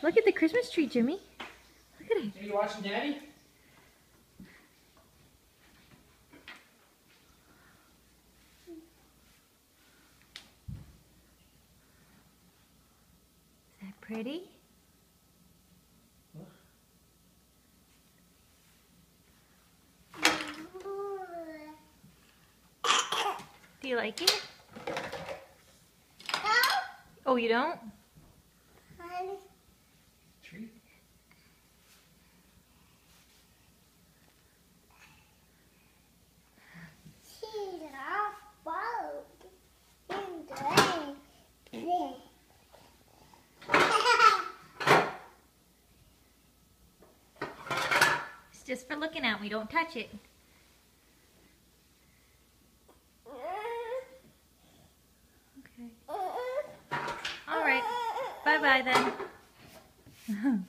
Look at the Christmas tree, Jimmy. Look at it. Are you watching Daddy? Is that pretty? Do you like it? Oh, you don't? Tree? It's just for looking at. We don't touch it. Okay. All right. Bye-bye then.